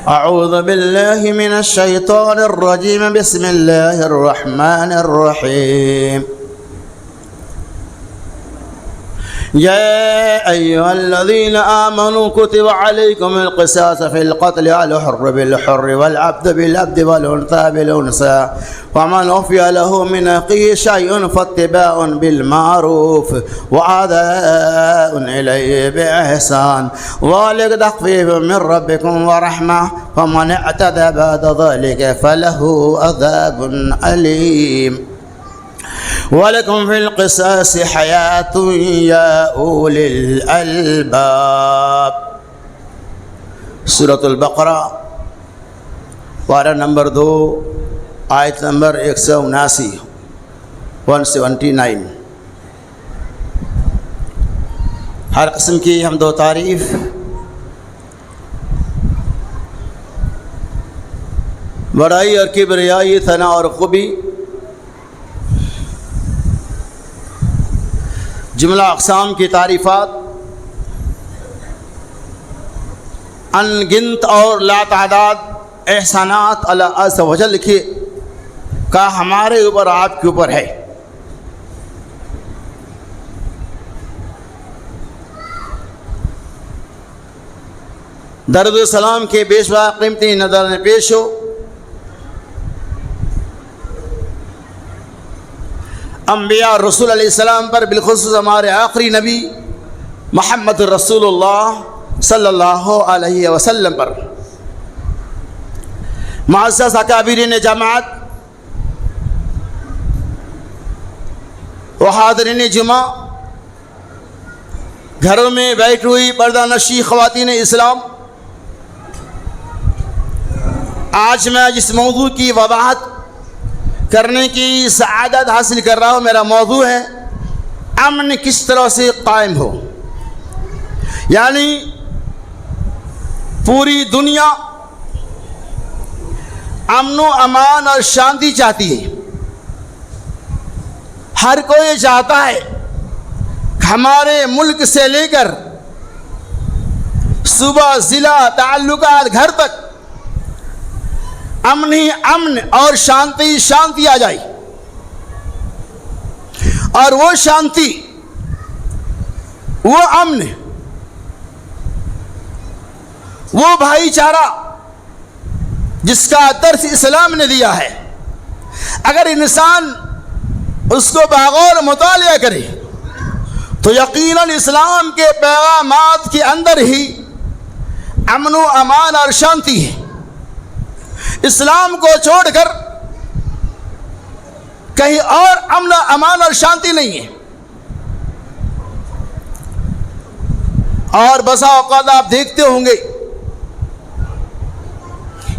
أعوذ بالله من الشيطان الرجيم. بسم الله الرحمن الرحيم. يا أيها الذين آمنوا كتب عليكم القصاص في القتل، الحر بالحر والعبد بالعبد والأنثى بالأنثى، ومن عفي له من أخيه شيء فاتباع بالمعروف وأداء إليه بإحسان، ذلك تخفيف من ربكم ورحمة، فمن اعتدى بعد ذلك فله عذاب أليم. وَلَكُمْ فِي الْقِصَاصِ حَيَاةٌ يَا أُولِي الْأَلْبَابِ. سورۃ البقرہ پارہ نمبر 2 آیت نمبر 179 179. ہر قسم کی حمد و تعریف بڑائی اور کبریائی، ثنا اور خوبی جملہ اقسام کی تعریفات ان گنت اور لا تعداد احسانات اللہ عز و جل کی کا ہمارے اوپر آپ کے اوپر ہے. درود و سلام کے بیشوا قیمتی نظر میں پیش ہو انبیاء رسول علیہ السلام پر، بالخصوص ہمارے آخری نبی محمد رسول اللہ صلی اللہ علیہ وسلم پر. معزز اکابرین جماعت و حاضرین جمعہ، گھروں میں بیٹھی ہوئی پردہ نشی خواتین اسلام، آج میں جس موضوع کی وضاحت کرنے کی سعادت حاصل کر رہا ہوں، میرا موضوع ہے امن کس طرح سے قائم ہو. یعنی پوری دنیا امن و امان اور شانتی چاہتی ہے. ہر کوئی چاہتا ہے کہ ہمارے ملک سے لے کر صوبہ، ضلع، تعلقات، گھر تک امن ہی امن اور شانتی آ جائے. اور وہ شانتی، وہ امن، وہ بھائی چارہ جس کا درس اسلام نے دیا ہے، اگر انسان اس کو بغور مطالعہ کرے تو یقیناً اسلام کے پیغامات کے اندر ہی امن و امان اور شانتی ہے. اسلام کو چھوڑ کر کہیں اور امن، امان اور شانتی نہیں ہے. اور بسا اوقات آپ دیکھتے ہوں گے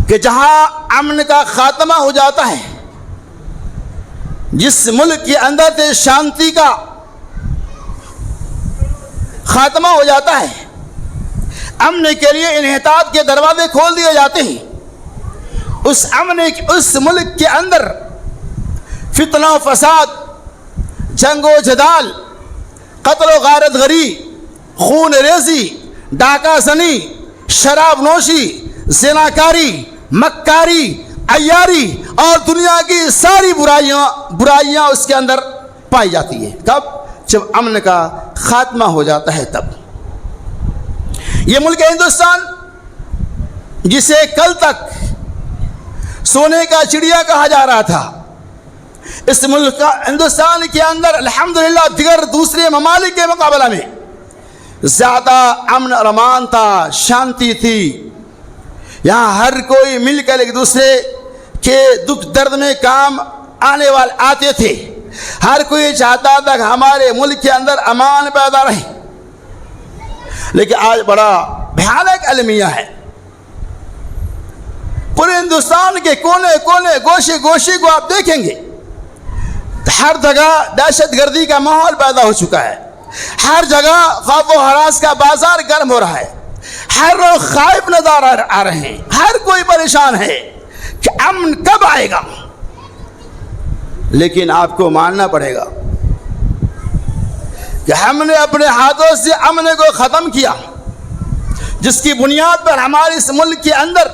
کہ جہاں امن کا خاتمہ ہو جاتا ہے، جس ملک کے اندر سے شانتی کا خاتمہ ہو جاتا ہے، امن کے لیے انحطاط کے دروازے کھول دیے جاتے ہیں. اس ملک کے اندر فتنہ و فساد، جنگ و جدال، قتل و غارت غری، خون ریزی، ڈاکہ زنی، شراب نوشی، زناکاری، مکاری، عیاری اور دنیا کی ساری برائیاں اس کے اندر پائی جاتی ہیں. کب؟ جب امن کا خاتمہ ہو جاتا ہے تب. یہ ملک ہندوستان، جسے کل تک سونے کا چڑیا کہا جا رہا تھا، اس ملک کا ہندوستان کے اندر الحمدللہ دیگر دوسرے ممالک کے مقابلہ میں زیادہ امن اور امان تھا، شانتی تھی. یہاں ہر کوئی مل کر ایک دوسرے کے دکھ درد میں کام آتے تھے. ہر کوئی چاہتا تھا کہ ہمارے ملک کے اندر امان پیدا رہے. لیکن آج بڑا بھیانک المیہ ہے. پورے ہندوستان کے کونے کونے، گوشے گوشے کو آپ دیکھیں گے، ہر جگہ دہشت گردی کا ماحول پیدا ہو چکا ہے. ہر جگہ خوف و ہراس کا بازار گرم ہو رہا ہے. ہر لوگ خائف نظر آ رہے ہیں. ہر کوئی پریشان ہے کہ امن کب آئے گا. لیکن آپ کو ماننا پڑے گا کہ ہم نے اپنے ہاتھوں سے امن کو ختم کیا، جس کی بنیاد پر ہمارے اس ملک کے اندر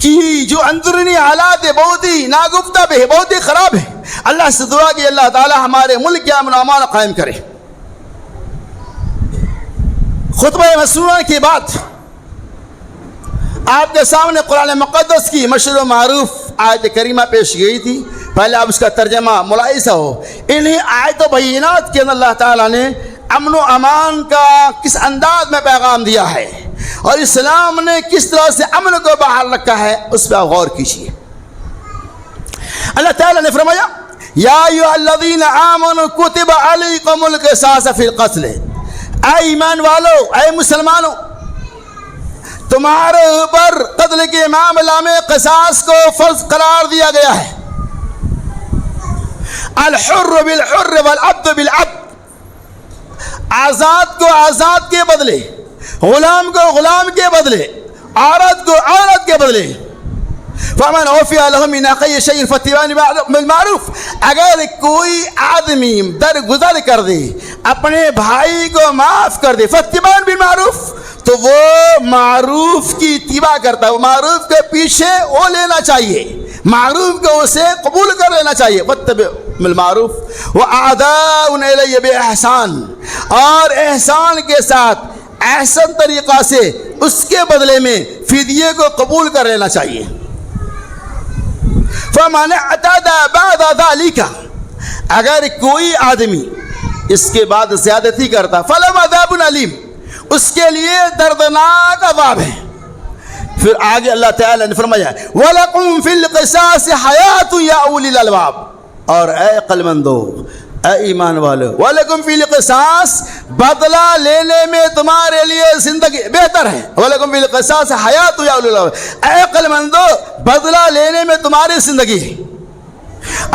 کی جو اندرونی حالات ہے بہت ہی ناگفتہ ہے، بہت ہی خراب ہے. اللہ سے دعا کہ اللہ تعالی ہمارے ملک کے امن و امان قائم کرے. خطبہ مسنونہ کے بعد آپ کے سامنے قرآن مقدس کی مشہور و معروف آیت کریمہ پیش گئی تھی. پہلے آپ اس کا ترجمہ ملاحظہ ہو. انہی آیت و بینات کے اندر اللہ تعالیٰ نے امن و امان کا کس انداز میں پیغام دیا ہے اور اسلام نے کس طرح سے امن کو بحال رکھا ہے، اس پہ آپ غور کیجیے. اللہ تعالیٰ نے فرمایا یا ایھا الذین آمنوا کتب علیکم القصاص فی القتل. اے ایمان والو، اے مسلمانوں، تمہارے اوپر قتل کے معاملہ میں قصاص کو فرض قرار دیا گیا ہے. الحر بالحر والعبد بالعبد. آزاد کو آزاد کے بدلے، غلام کو غلام کے بدلے، عورت کو عورت کے بدلے. فمن عفی لہ من اخیہ شیء فاتباع بالمعروف. اگر کوئی آدمی درگزر کر دے، اپنے بھائی کو معاف کر دے، فاتباع بالمعروف، تو وہ معروف کی اتباع کرتا ہے. وہ معروف کے پیچھے وہ لینا چاہیے، معروف کو اسے قبول کر لینا چاہیے. واتبع بالمعروف وأداء الیہ باحسان. اور احسان کے ساتھ احسن طریقہ سے اس کے بدلے میں فدیے کو قبول کر لینا چاہیے. فمن اعتدى بعد ذلك. اگر کوئی آدمی اس کے بعد زیادتی کرتا، فلہ عذاب علیم، اس کے لیے دردناک عذاب ہے. پھر آگے اللہ تعالیٰ نے فرمایا وَلَكُمْ فِي الْقِصَاصِ حَيَاةٌ يَا أُولِي الْأَلْبَابِ. اور اے عقل مندو، اے ایمان والو، وَلَكُمْ فِي الْقِصَاصِ، بدلہ لینے میں تمہارے لیے زندگی بہتر ہے. وَلَكُمْ فِي الْقِصَاصِ حَيَاةٌ يَا أُولِي الْأَلْبَابِ. اے عقل مندو، بدلہ لینے میں تمہاری زندگی ہے.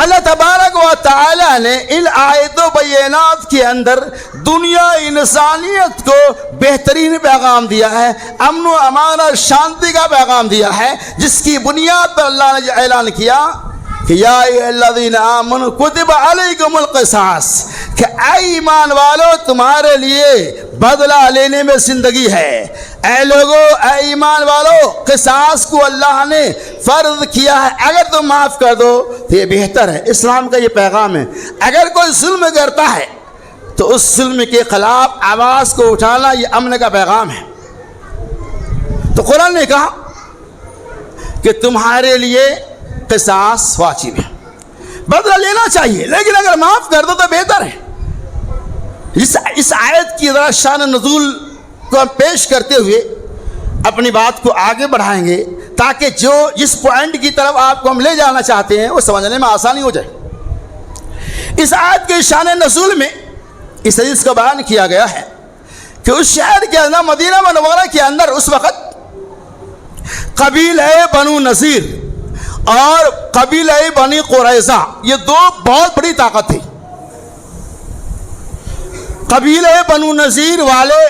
اللہ تبارک و تعالی نے ان آیت و بینات کے اندر دنیا انسانیت کو بہترین پیغام دیا ہے، امن و امان اور شانتی کا پیغام دیا ہے، جس کی بنیاد پر اللہ نے اعلان کیا کہ یا ایھا الذین آمنوا کتب علیکم القصاص، کہ اے ایمان والو تمہارے لیے بدلہ لینے میں زندگی ہے. اے لوگو، اے ایمان والو، قصاص کو اللہ نے فرض کیا ہے. اگر تم معاف کر دو تو یہ بہتر ہے. اسلام کا یہ پیغام ہے. اگر کوئی ظلم کرتا ہے تو اس ظلم کے خلاف آواز کو اٹھانا یہ امن کا پیغام ہے. تو قرآن نے کہا کہ تمہارے لیے قصاص واجب ہے، بدلہ لینا چاہیے، لیکن اگر معاف کر دو تو بہتر ہے. اس آیت کی ذرا شان نزول کو ہم پیش کرتے ہوئے اپنی بات کو آگے بڑھائیں گے تاکہ جس پوائنٹ کی طرف آپ کو ہم لے جانا چاہتے ہیں وہ سمجھنے میں آسانی ہو جائے. اس آیت کے شان نزول میں اس حدیث کا بیان کیا گیا ہے کہ اس شہر کے اندر، مدینہ منورہ کے اندر، اس وقت قبیلہ بنو نذیر اور قبیلہ بنی قریظہ، یہ دو بہت بڑی طاقت تھی. قبیلہ بنو نذیر والے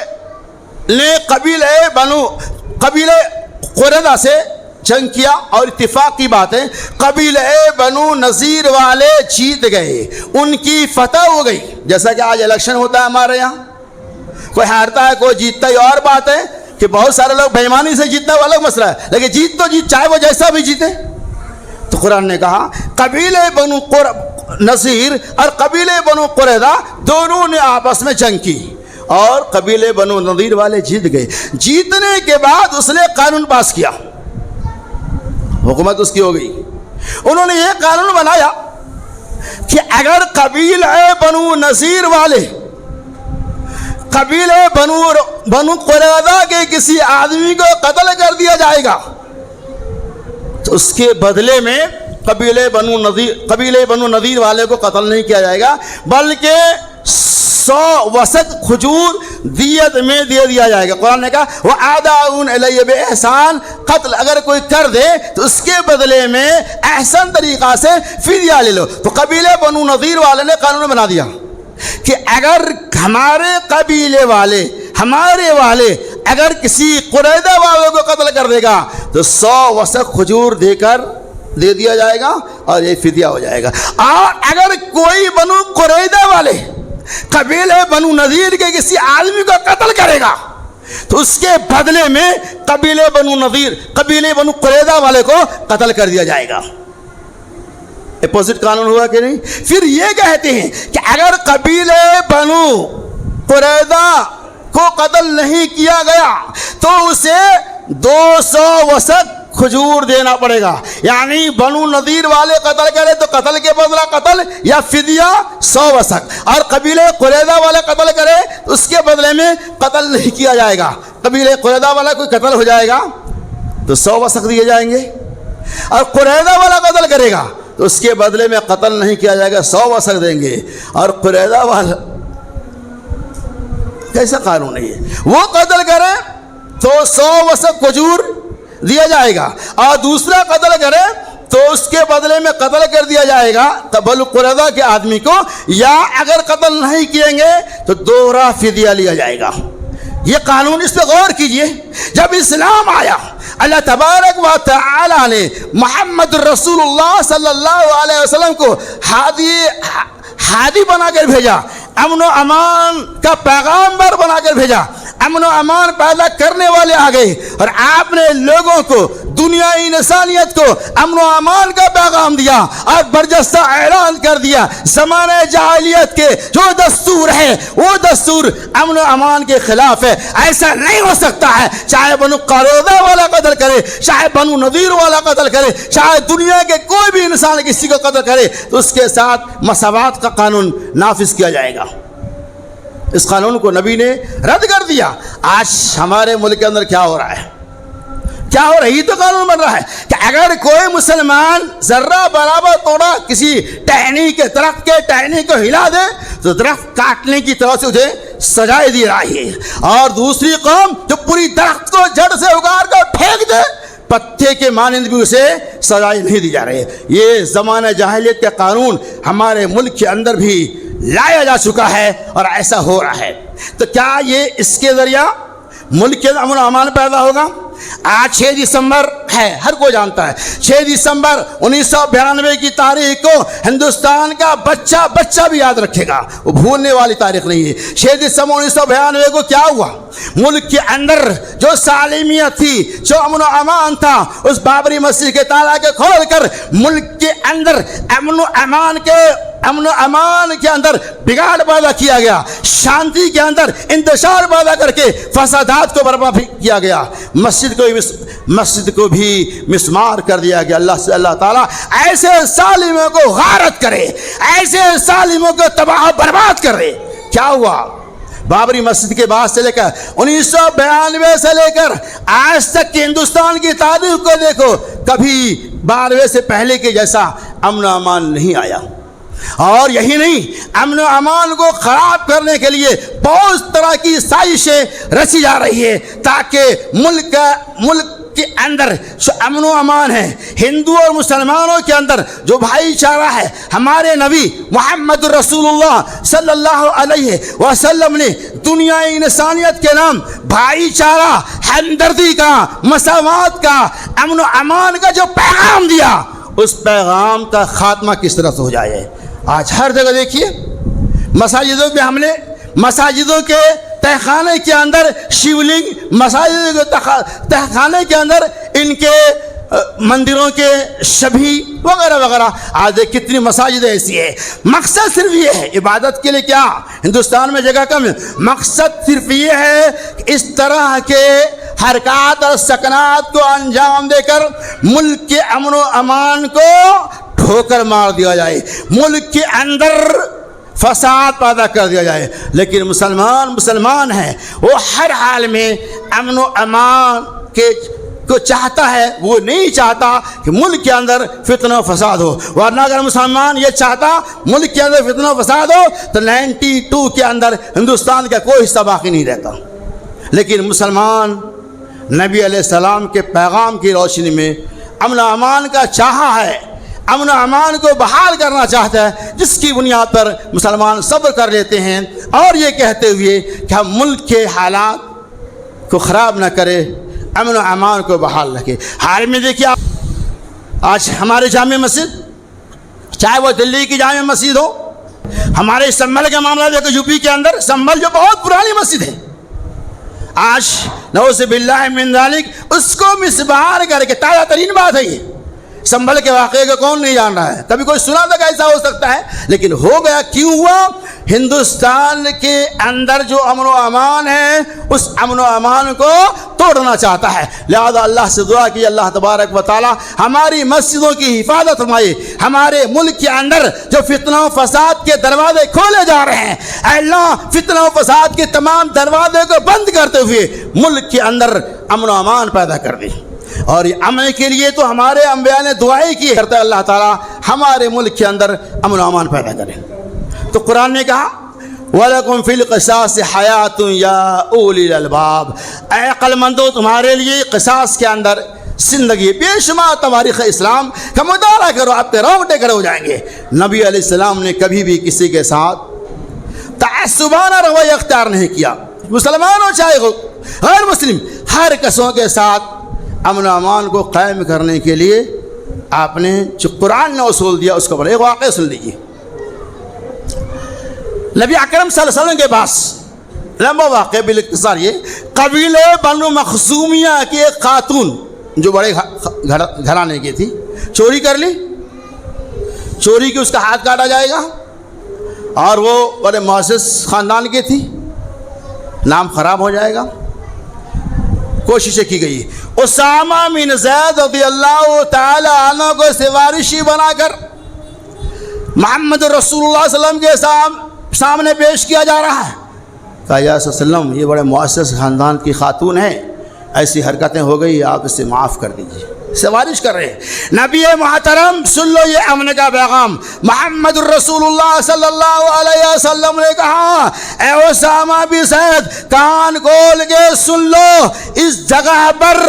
نے قبیلہ قریظہ سے جنگ کیا، اور اتفاق کی بات ہے قبیلہ بنو نذیر والے جیت گئے، ان کی فتح ہو گئی. جیسا کہ آج الیکشن ہوتا ہے ہمارے یہاں، کوئی ہارتا ہے کوئی جیتتا ہے. اور بات ہے کہ بہت سارے لوگ بے ایمانی سے جیتنا وہ الگ مسئلہ ہے، لیکن جیت تو جیت، چاہے وہ جیسا بھی جیتے. تو قرآن نے کہا قبیلہ بنو نذیر اور قبیلہ بنو قریظہ دونوں نے آپس میں جنگ کی، اور قبیلہ بنو نذیر والے جیت گئے. جیتنے کے بعد اس نے قانون پاس کیا، حکومت اس کی ہو گئی. انہوں نے یہ قانون بنایا کہ اگر قبیلہ بنو نذیر والے قبیلہ بنو قریظہ کے کسی آدمی کو قتل کر دیا جائے گا تو اس کے بدلے میں قبیلہ بنو نذیر والے کو قتل نہیں کیا جائے گا، بلکہ 100 وسق کھجور دیت میں دے دیا جائے گا. قرآن نے کہا وَأَدَاءٌ إِلَيَّ بِإِحْسَانٍ. قتل اگر کوئی کر دے تو اس کے بدلے میں احسن طریقہ سے فدیہ لے لو. تو قبیلہ بنو نذیر والے نے قانون بنا دیا کہ اگر ہمارے قبیلے والے، ہمارے والے اگر کسی قریظہ والوں کو قتل کر دے گا تو 100 وسق کھجور دے دیا جائے گا اور یہ فدیہ ہو جائے گا. اور اگر کوئی بنو قریظہ والے قبیلہ بنو نذیر کے کسی آدمی کو قتل کرے گا تو اس کے بدلے میں قبیلے بنو نذیر، قبیلے بنو قریظہ والے کو قتل کر دیا جائے گا۔ اپوزٹ قانون ہوا کہ نہیں؟ پھر یہ کہتے ہیں کہ اگر قبیلے بنو قریظہ کو قتل نہیں کیا گیا تو اسے 200 وسق کھجور دینا پڑے گا، یعنی بنو نذیر والے قتل کرے تو قتل کے بدلہ قتل یا فدیہ 100 وسق، اور قبیلے قریظہ والے قتل کرے تو اس کے بدلے میں قتل نہیں کیا جائے گا۔ قبیلے قریظہ والا کوئی قتل ہو جائے گا تو 100 وسق دیے جائیں گے، اور قریظہ والا قتل کرے گا تو اس کے بدلے میں قتل نہیں کیا جائے گا، 100 وسق دیں گے۔ اور قریظہ والا کیسا قانون ہے یہ؟ وہ قتل کرے تو 100 وسق کھجور دیا جائے گا، اور دوسرا قتل کرے تو اس کے بدلے میں قتل کر دیا جائے گا بنو قریظہ کے آدمی کو، یا اگر قتل نہیں کیے گے تو دوہرا فدیہ لیا جائے گا۔ یہ قانون، اس پہ غور کیجئے۔ جب اسلام آیا، اللہ تبارک و تعالی نے محمد رسول اللہ صلی اللہ علیہ وسلم کو ہادی بنا کر بھیجا، امن و امان کا پیغامبر بنا کر بھیجا، امن و امان پیدا کرنے والے آ گئے، اور آپ نے لوگوں کو، دنیائی انسانیت کو امن و امان کا پیغام دیا اور برجستہ اعلان کر دیا زمانہ جاہلیت کے جو دستور ہے وہ دستور امن و امان کے خلاف ہے۔ ایسا نہیں ہو سکتا ہے، چاہے بنو قریظہ والا قتل کرے، چاہے بنو نذیر والا قتل کرے، چاہے دنیا کے کوئی بھی انسان کسی کو قتل کرے تو اس کے ساتھ مساوات کا قانون نافذ کیا جائے گا۔ اس قانون کو نبی نے رد کر دیا۔ آج ہمارے ملک کے اندر کیا ہو رہا ہے؟ کیا ہو رہا ہے؟ یہ تو قانون بن رہا ہے کہ اگر کوئی مسلمان ذرہ برابر توڑا کسی ٹہنی کے، درخت کے ٹہنی کو ہلا دے تو درخت کاٹنے کی طرف سے اسے سزائے دی رہی ہے، اور دوسری قوم جو پوری درخت کو جڑ سے اگاڑ کر پھینک دے پتے کے مانند بھی اسے سزائے نہیں دی جا رہی ہے۔ یہ زمانہ جاہلیت کے قانون ہمارے ملک کے اندر بھی لایا جا چکا ہے اور ایسا ہو رہا ہے۔ تو کیا یہ اس کے ذریعہ ملک کے امن و امان پیدا ہوگا؟ آج 6 دسمبر ہے، ہر کوئی جانتا ہے 6 دسمبر 1992 کی تاریخ کو ہندوستان کا بچہ بھی یاد رکھے گا، وہ بھولنے والی تاریخ نہیں ہے۔ 6 دسمبر 1992 کو کیا ہوا؟ ملک کے اندر جو سالمیت تھی، جو امن و امان تھا، اس بابری مسجد کے تالا کے کھول کر ملک کے اندر امن و امان کے اندر بگاڑ پیدا کیا گیا، شانتی کے اندر انتشار پیدا کر کے فسادات کو برپا کیا گیا، مسجد کو بھی مسمار کر دیا گیا۔ اللہ سے اللہ تعالیٰ ایسے ظالموں کو غارت کرے، ایسے ظالموں کو تباہ برباد کرے۔ کیا ہوا؟ بابری مسجد کے بعد سے لے کر 1992 سے لے کر آج تک کی ہندوستان کی تاریخ کو دیکھو، کبھی 92 سے پہلے کے جیسا امن و امان نہیں آیا۔ اور یہی نہیں، امن و امان کو خراب کرنے کے لیے بہت طرح کی سازشیں رچی جا رہی ہے تاکہ ملک کے اندر جو امن و امان ہے، ہندو اور مسلمانوں کے اندر جو بھائی چارہ ہے، ہمارے نبی محمد رسول اللہ صلی اللہ علیہ وسلم نے دنیای انسانیت کے نام بھائی چارہ، ہمدردی کا، مساوات کا، امن و امان کا جو پیغام دیا، اس پیغام کا خاتمہ کس طرح سے ہو جائے۔ آج ہر جگہ دیکھیے مساجدوں پہ حملے، مساجدوں کے تہخانے کے اندر شیولنگ، مساجد کے تہخانے کے اندر ان کے مندروں کے شبیہ وغیرہ وغیرہ۔ آج کتنی مساجد ایسی ہے، مقصد صرف یہ ہے، عبادت کے لیے کیا ہندوستان میں جگہ کم ہے، مقصد صرف یہ ہے کہ اس طرح کے حرکات اور سکنات کو انجام دے کر ملک کے امن و امان کو ٹھوکر مار دیا جائے، ملک کے اندر فساد پیدا کر دیا جائے۔ لیکن مسلمان ہے، وہ ہر حال میں امن و امان کو چاہتا ہے، وہ نہیں چاہتا کہ ملک کے اندر فتنہ و فساد ہو، ورنہ اگر مسلمان یہ چاہتا ملک کے اندر فتنہ و فساد ہو تو 92 کے اندر ہندوستان کا کوئی حصہ باقی نہیں رہتا۔ لیکن مسلمان نبی علیہ السلام کے پیغام کی روشنی میں امن و امان کا چاہا ہے، امن و امان کو بحال کرنا چاہتا ہے، جس کی بنیاد پر مسلمان صبر کر لیتے ہیں اور یہ کہتے ہوئے کہ ہم ملک کے حالات کو خراب نہ کرے، امن و امان کو بحال رکھے۔ حال میں دیکھیے آج ہمارے جامع مسجد، چاہے وہ دلی کی جامع مسجد ہو، ہمارے سنبھل کا معاملہ دیکھو، یو پی کے اندر سنبھل جو بہت پرانی مسجد ہے، آج نعوذ باللہ من ذالک اس کو مسمار کر کے، تازہ ترین بات ہے یہ، سنبھل کے واقعے کو کون نہیں جان رہا ہے؟ کبھی کوئی سنا تھا کہ ایسا ہو سکتا ہے، لیکن ہو گیا۔ کیوں ہوا؟ ہندوستان کے اندر جو امن و امان ہے اس امن و امان کو توڑنا چاہتا ہے۔ لہذا اللہ سے دعا کی اللہ تبارک و تعالی ہماری مسجدوں کی حفاظت فرمائے، ہمارے ملک کے اندر جو فتنہ و فساد کے دروازے کھولے جا رہے ہیں، اے اللہ فتنہ و فساد کے تمام دروازے کو بند کرتے ہوئے ملک کے اندر امن و امان پیدا کر دے۔ اور یہ امن کے لیے تو ہمارے انبیاء نے دعائیں کی کرتا ہے اللہ تعالیٰ ہمارے ملک کے اندر امن و امان پیدا کرے۔ تو قرآن نے کہا وَلَكُمْ فِي الْقِصَاصِ حَيَاةٌ يَا أُولِي الْأَلْبَابِ، اے عقل مندو تمہارے لیے قصاص کے اندر زندگی، بے شمار تواریخ اسلام کا مطالعہ کرو، آپ کے رونگٹے کھڑے ہو جائیں گے۔ نبی علیہ السلام نے کبھی بھی کسی کے ساتھ تعصبانہ رویہ اختیار نہیں کیا، مسلمان ہو چاہے غیر مسلم، ہر کسوں کے ساتھ امن و امان کو قائم کرنے کے لیے آپ نے جو قرآن نے اصول دیا اس کو بڑے واقعہ سن لیجیے۔ نبی اکرم صلی اللہ علیہ وسلم کے پاس لمبا واقعہ بالاختصار یہ، قبیلے بنو مخزومیہ کی ایک خاتون جو بڑے گھرانے کی تھی، چوری کر لی، چوری کی اس کا ہاتھ کاٹا جائے گا، اور وہ بڑے معزز خاندان کی تھی، نام خراب ہو جائے گا۔ کوششیں کی گئی، اسامہ بن زید رضی اللہ تعالی عنہ کو سفارشی بنا کر محمد رسول اللہ صلی اللہ علیہ وسلم کے سامنے پیش کیا جا رہا ہے۔ کہا یا صلی اللہ علیہ وسلم یہ بڑے معزز خاندان کی خاتون ہے، ایسی حرکتیں ہو گئی، آپ اسے معاف کر دیجیے۔ سفارش کر رہے ہیں۔ نبی محترم سن لو یہ امن کا پیغام، محمد رسول اللہ صلی اللہ علیہ وسلم نے کہا اے اسامہ بن زید کان کھول کے سن لو، اس جگہ پر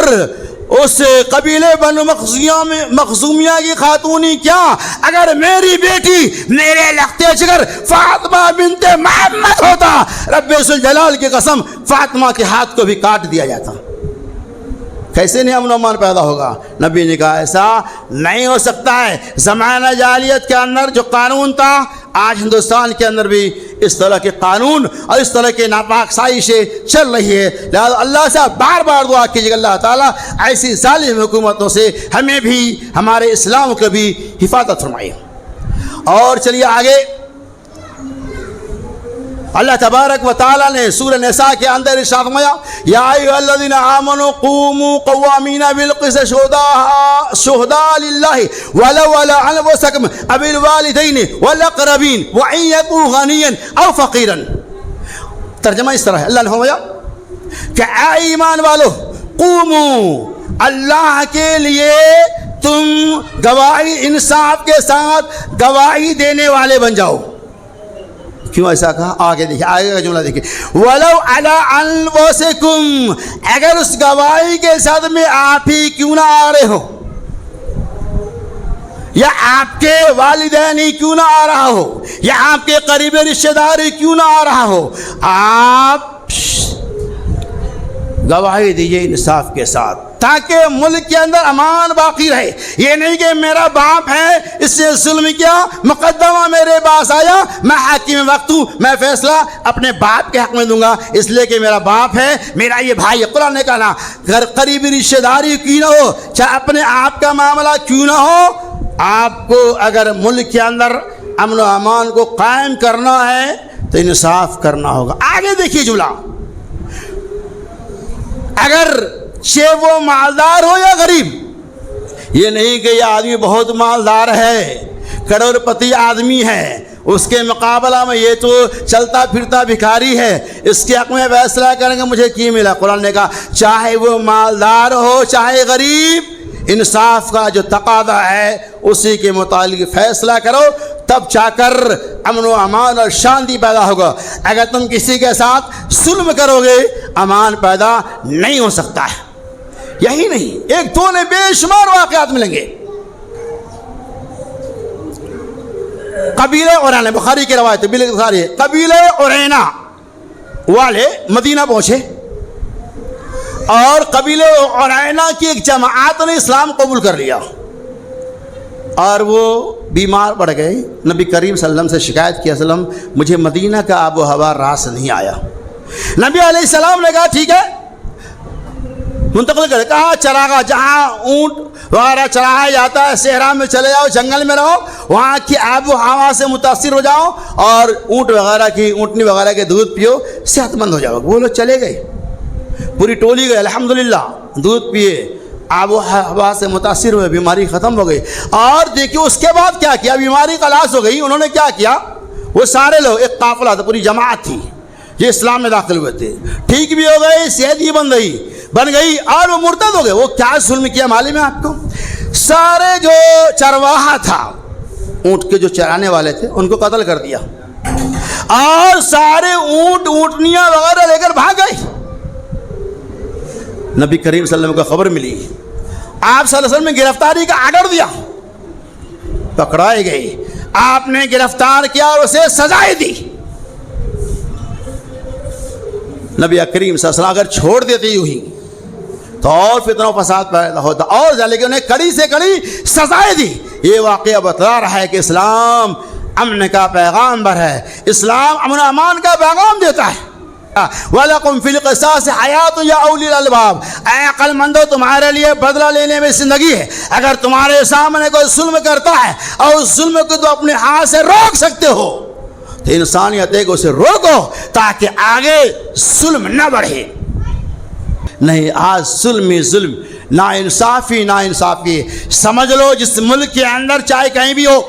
اس قبیلے بنو مخزومیہ کی خاتونی کیا، اگر میری بیٹی میرے لختے جگر فاطمہ بنت محمد ہوتا، رب ذوالجلال کی قسم فاطمہ کے ہاتھ کو بھی کاٹ دیا جاتا۔ کیسے نہیں امن و امان پیدا ہوگا؟ نبی نے کہا ایسا نہیں ہو سکتا ہے۔ زمانہ جاہلیت کے اندر جو قانون تھا، آج ہندوستان کے اندر بھی اس طرح کے قانون اور اس طرح کے ناپاک سازشیں چل رہی ہے۔ لہذا اللہ سے بار بار دعا کیجیے کہ اللہ تعالیٰ ایسی ظالم حکومتوں سے ہمیں بھی، ہمارے اسلام کو بھی حفاظت فرمائے۔ اور چلیے آگے، اللہ تبارک و تعالیٰ نے سورہ نساء کے اندر ارشاد فرمایا یا ایھا الذین آمنوا قوموا قوامین بالقسط شہداء للہ ولو علی انفسکم او الوالدین والاقربین وان یکوا غنیا او فقیرا۔ ترجمہ اس طرح ہے، اللہ نے فرمایا کہ اے ایمان والو، قوموا، اللہ کے لیے تم گواہی انصاف کے ساتھ گواہی دینے والے بن جاؤ۔ کیوں ایسا کہا؟ آگے دیکھیں، آگے کا جملہ دیکھیں، وَلَوْ عَلَىٰ أَنفُسِكُمْ، اگر اس گواہی کے ساتھ میں آپ ہی کیوں نہ آ رہے ہو، یا آپ کے والدین ہی کیوں نہ آ رہا ہو، یا آپ کے قریب رشتہ دار ہی کیوں نہ آ رہا ہو، آپ گواہی دیجیے انصاف کے ساتھ، تاکہ ملک کے اندر امان باقی رہے۔ یہ نہیں کہ میرا باپ ہے، اس نے ظلم کیا، مقدمہ میرے پاس آیا، میں حاکم وقت ہوں، میں فیصلہ اپنے باپ کے حق میں دوں گا اس لیے کہ میرا باپ ہے، میرا یہ بھائی ہے۔ قرآن نے کہا نا، اگر قریبی رشتہ داری کیوں نہ ہو، چاہے اپنے آپ کا معاملہ کیوں نہ ہو، آپ کو اگر ملک کے اندر امن و امان کو قائم کرنا ہے تو انصاف کرنا ہوگا۔ آگے دیکھیے جملہ، اگر چاہے وہ مالدار ہو یا غریب، یہ نہیں کہ یہ آدمی بہت مالدار ہے، کروڑ پتی آدمی ہے، اس کے مقابلہ میں یہ تو چلتا پھرتا بھکاری ہے، اس کے حق میں فیصلہ کریں گے مجھے کی ملا۔ قرآن نے کہا چاہے وہ مالدار ہو چاہے غریب، انصاف کا جو تقاضا ہے اسی کے متعلق فیصلہ کرو، تب جا کر امن و امان اور شانتی پیدا ہوگا۔ اگر تم کسی کے ساتھ ظلم کرو گے، امان پیدا نہیں ہو سکتا ہے۔ یہی نہیں، ایک دو نے بے شمار واقعات ملیں گے۔ قبیلہ عرینہ، بخاری کی روایت بالاختصار ہے، قبیلہ عرینہ والے مدینہ پہنچے اور قبیلہ عرینہ کی ایک جماعت نے اسلام قبول کر لیا اور وہ بیمار پڑ گئے۔ نبی کریم صلی اللہ علیہ وسلم سے شکایت کی، وسلم مجھے مدینہ کا آب و ہوا راس نہیں آیا۔ نبی علیہ السلام نے کہا ٹھیک ہے، منتقل کر کہا چراغا جہاں اونٹ وغیرہ چرایا جاتا ہے صحرا میں چلے جاؤ جنگل میں رہو وہاں کی آب و ہوا سے متاثر ہو جاؤ اور اونٹ وغیرہ کی اونٹنی وغیرہ کے دودھ پیو صحت مند ہو جاؤ. وہ لوگ چلے گئے پوری ٹولی گئے الحمدللہ دودھ پیے آب و ہوا سے متاثر ہوئے بیماری ختم ہو گئی. اور دیکھیے اس کے بعد کیا کیا بیماری خلاص ہو گئی انہوں نے کیا کیا وہ سارے لوگ ایک قافلہ تھا پوری جماعت تھی جو اسلام میں داخل ہوئے تھے ٹھیک بھی ہو گئے صحت بھی بن گئی اور وہ مرتد ہو گئے. وہ کیا ظلم کیا معلوم ہے آپ کو سارے جو چرواہا تھا اونٹ کے جو چرانے والے تھے ان کو قتل کر دیا اور سارے اونٹ اونٹنیاں وغیرہ لے کر بھاگ گئے. نبی کریم صلی اللہ علیہ وسلم کو خبر ملی آپ صلی اللہ علیہ وسلم نے گرفتاری کا آرڈر دیا پکڑائے گئے آپ نے گرفتار کیا اور اسے سزائے دی. نبی کریم صلی اللہ علیہ وسلم اگر چھوڑ دیتے یوں ہی تو اور فتنہ و فساد پیدا ہوتا اور زیادہ کہ انہیں کڑی سے کڑی سزائے دی. یہ واقعہ بتا رہا ہے کہ اسلام امن کا پیغام بھر ہے اسلام امن و امان کا پیغام دیتا ہے. وَلَكُمْ فِي الْقِصَاصِ حَيَاةٌ يَا أُولِي الْأَلْبَابِ اے عقل مندو تمہارے لیے بدلہ لینے میں زندگی ہے. اگر تمہارے سامنے کوئی ظلم کرتا ہے اور اس ظلم کو تو اپنے ہاتھ سے روک سکتے ہو تو انسانیت ہے کہ اسے روکو تاکہ آگے ظلم نہ بڑھے. نہیں آج ظلم ناانصافی سمجھ لو جس ملک کے اندر چاہے کہیں بھی ہو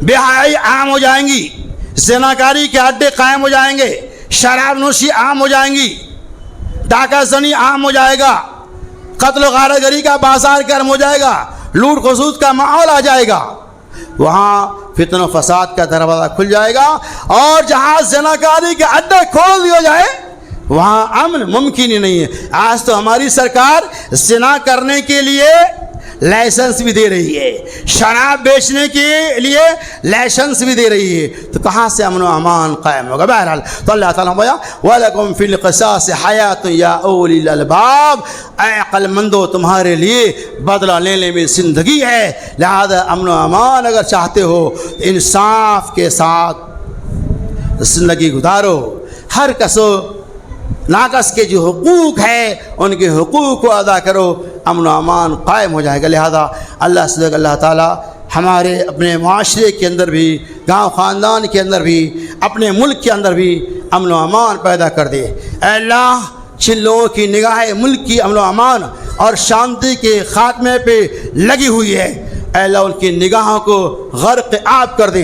بے حیائی عام ہو جائیں گی زناکاری کے اڈے قائم ہو جائیں گے شراب نوشی عام ہو جائیں گی ڈاکہ زنی عام ہو جائے گا قتل و غارت گری کا بازار گرم ہو جائے گا لوٹ خسوٹ کا ماحول آ جائے گا وہاں فتن و فساد کا دروازہ کھل جائے گا اور جہاں زناکاری کے اڈے کھول دیے جائے وہاں امن ممکن ہی نہیں ہے. آج تو ہماری سرکار زنا کرنے کے لیے لائسنس بھی دے رہی ہے شراب بیچنے کے لیے لائسنس بھی دے رہی ہے تو کہاں سے امن و امان قائم ہوگا. بہرحال تو اللہ تعالیٰ نے وَلَكُمْ فِي الْقِصَاصِ حَيَاةٌ يَا أُولِي الْأَلْبَابِ اے عقل مندو تمہارے لیے بدلہ لینے میں زندگی ہے لہذا امن و امان اگر چاہتے ہو انصاف کے ساتھ زندگی گزارو ہر کسو ناقص کے جو حقوق ہے ان کے حقوق کو ادا کرو امن و امان قائم ہو جائے گا. لہذا اللہ تعالیٰ ہمارے اپنے معاشرے کے اندر بھی گاؤں خاندان کے اندر بھی اپنے ملک کے اندر بھی امن و امان پیدا کر دے. اے اللہ جن لوگوں کی نگاہ ملک کی امن و امان اور شانتی کے خاتمے پہ لگی ہوئی ہے اے اللہ ان کی نگاہوں کو غرق آب کر دے.